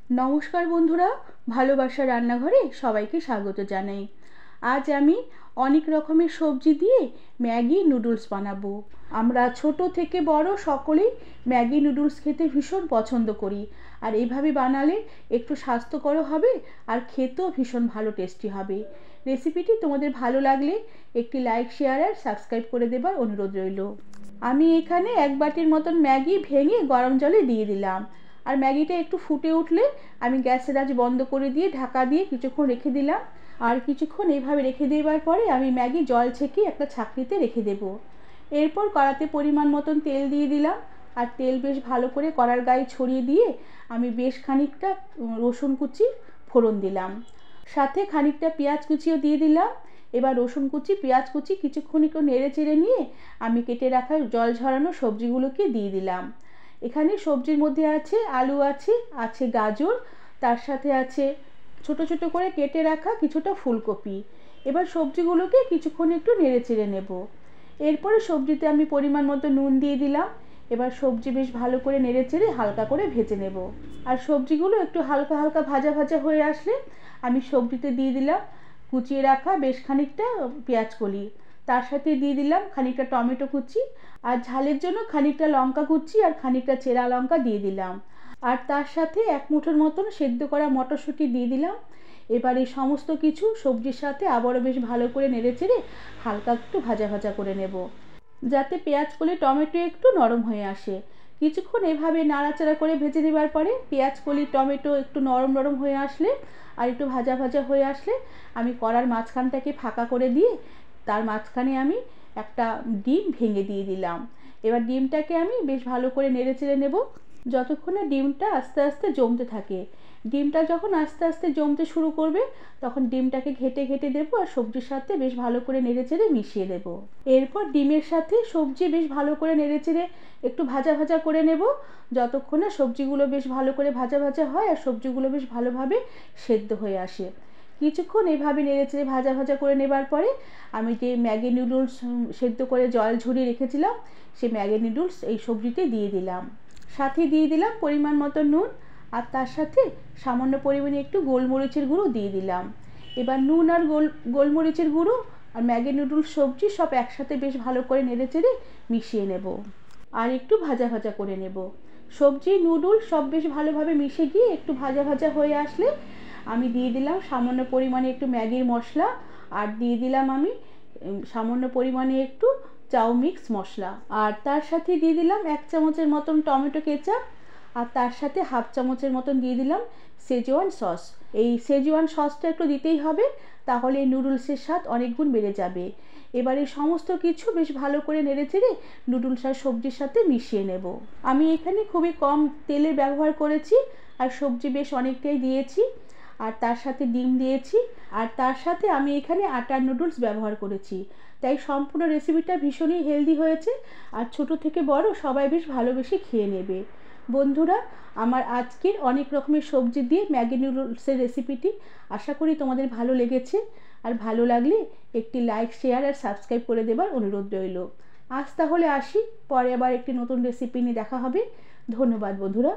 নমস্কার বন্ধুরা, ভালোবাসা রান্নাঘরে সবাইকে স্বাগত জানাই। আজ আমি অনেক রকমের সবজি দিয়ে ম্যাগি নুডলস বানাবো। আমরা ছোট থেকে বড় সকলেই ম্যাগি নুডলস খেতে ভীষণ পছন্দ করি। আর এইভাবে বানালে একটু স্বাস্থ্যকরও হবে আর খেতেও ভীষণ ভালো টেস্টি হবে। রেসিপিটি তোমাদের ভালো লাগলে একটি লাইক, শেয়ার আর সাবস্ক্রাইব করে দেবার অনুরোধ রইল। আমি এখানে 1 বাটির মতন ম্যাগি ভেঙে গরম জলে দিয়ে দিলাম। আর ম্যাগিটা একটু ফুটে উঠলে আমি গ্যাসের আঁচ বন্ধ করে দিয়ে ঢাকা দিয়ে কিছুক্ষণ রেখে দিলাম। আর কিছুক্ষণ এইভাবে রেখে দেওয়ার পরে আমি ম্যাগি জল ছেঁকে একটা ছাঁকনিতে রেখে দেব। এরপর কড়াতে পরিমাণ মতন তেল দিয়ে দিলাম। আর তেল বেশ ভালো করে কড়ার গায়ে ছড়িয়ে দিয়ে আমি বেশ খানিকটা রসুন কুচি ফোড়ন দিলাম, সাথে খানিকটা পেঁয়াজ কুচিও দিয়ে দিলাম। এবার রসুন কুচি, পেঁয়াজ কুচি কিছুক্ষণ একটু নেড়ে চেড়ে নিয়ে আমি কেটে রাখা জল ঝরানো সবজিগুলোকে দিয়ে দিলাম। এখানে সবজির মধ্যে আছে আলু, আছে গাজর, তার সাথে আছে ছোট ছোট করে কেটে রাখা কিছুটা ফুলকপি। এবার সবজিগুলোকে কিছুক্ষণ একটু নেড়ে চেড়ে নেব। এরপরে সবজিতে আমি পরিমাণ মতো নুন দিয়ে দিলাম। এবার সবজি বেশ ভালো করে নেড়ে চেড়ে হালকা করে ভেজে নেব। আর সবজিগুলো একটু হালকা হালকা ভাজা ভাজা হয়ে আসলে আমি সবজিতে দিয়ে দিলাম কুচিয়ে রাখা বেশ খানিকটা পেঁয়াজ কলি, তার সাথে দিয়ে দিলাম খানিকটা টমেটো কুচি, আর ঝালের জন্য খানিকটা লঙ্কা কুচি আর খানিকটা চেরা লঙ্কা দিয়ে দিলাম। আর তার সাথে 1 মুঠোর মতন সেদ্ধ করা মটরশুঁটি দিয়ে দিলাম। এবার এই সমস্ত কিছু সবজির সাথে আবারও বেশ ভালো করে নেড়ে চেড়ে হালকা একটু ভাজা ভাজা করে নেব, যাতে পেঁয়াজ কলি টমেটো একটু নরম হয়ে আসে। কিছুক্ষণ এভাবে নাড়াচাড়া করে ভেজে নেবার পরে পেঁয়াজ কলি টমেটো একটু নরম নরম হয়ে আসলে আর একটু ভাজা ভাজা হয়ে আসলে আমি কড়ার মাঝখানটাকে ফাঁকা করে দিয়ে তার মাঝখানে আমি একটা ডিম ভেঙে দিয়ে দিলাম। এবার ডিমটাকে আমি বেশ ভালো করে নেড়ে চেড়ে নেব যতক্ষণে ডিমটা আস্তে আস্তে জমতে থাকে। ডিমটা যখন আস্তে আস্তে জমতে শুরু করবে তখন ডিমটাকে ঘেটে ঘেটে দেবো আর সবজির সাথে বেশ ভালো করে নেড়ে চেড়ে মিশিয়ে দেবো। এরপর ডিমের সাথে সবজি বেশ ভালো করে নেড়ে চেড়ে একটু ভাজা ভাজা করে নেব যতক্ষণে সবজিগুলো বেশ ভালো করে ভাজা ভাজা হয় আর সবজিগুলো বেশ ভালোভাবে সেদ্ধ হয়ে আসে। কিছুক্ষণ এইভাবে নেড়ে চেড়ে ভাজা ভাজা করে নেবার পরে আমি যে ম্যাগি নুডলস সেদ্ধ করে জল ঝরিয়ে রেখেছিলাম সেই ম্যাগি নুডলস এই সবজিতে দিয়ে দিলাম। সাথে দিয়ে দিলাম পরিমাণ মতো নুন, আর তার সাথে সামান্য পরিমাণে একটু গোলমরিচের গুঁড়ো দিয়ে দিলাম। এবার নুন আর গোলমরিচের গুঁড়ো আর ম্যাগি নুডলস সবজি সব একসাথে বেশ ভালো করে নেড়ে চেড়ে মিশিয়ে নেব আর একটু ভাজা ভাজা করে নেব। সবজি নুডলস সব বেশ ভালোভাবে মিশে গিয়ে একটু ভাজা ভাজা হয়ে আসলে আমি দিয়ে দিলাম সামান্য পরিমাণে একটু ম্যাগির মশলা, আর দিয়ে দিলাম আমি সামান্য পরিমাণে একটু চাউ মিক্স মশলা, আর তার সাথে দিয়ে দিলাম 1 চামচের মতন টমেটো কেচাপ, আর তার সাথে 1/2 চামচের মতন দিয়ে দিলাম সেজওয়ান সস। এই সেজওয়ান সসটা একটু দিতেই হবে, তাহলে এই নুডলসের স্বাদ অনেক গুণ বেড়ে যাবে। এবার এই সমস্ত কিছু বেশ ভালো করে নেড়ে চেড়ে নুডলস আর সবজির সাথে মিশিয়ে নেব। আমি এখানে খুবই কম তেলের ব্যবহার করেছি আর সবজি বেশ অনেকটাই দিয়েছি, আর তার সাথে ডিম দিয়েছি, আর তার সাথে আমি এখানে আটার নুডলস ব্যবহার করেছি। তাই সম্পূর্ণ রেসিপিটা ভীষণই হেলদি হয়েছে আর ছোট থেকে বড় সবাই বেশ ভালোবেসে খেয়ে নেবে। বন্ধুরা, আমার আজকের অনেক রকমের সবজি দিয়ে ম্যাগি নুডলসের রেসিপিটি আশা করি তোমাদের ভালো লেগেছে। আর ভালো লাগলে একটি লাইক, শেয়ার আর সাবস্ক্রাইব করে দেবার অনুরোধ রইল। আজ তাহলে আসি, পরে আবার একটি নতুন রেসিপি নিয়ে দেখা হবে। ধন্যবাদ বন্ধুরা।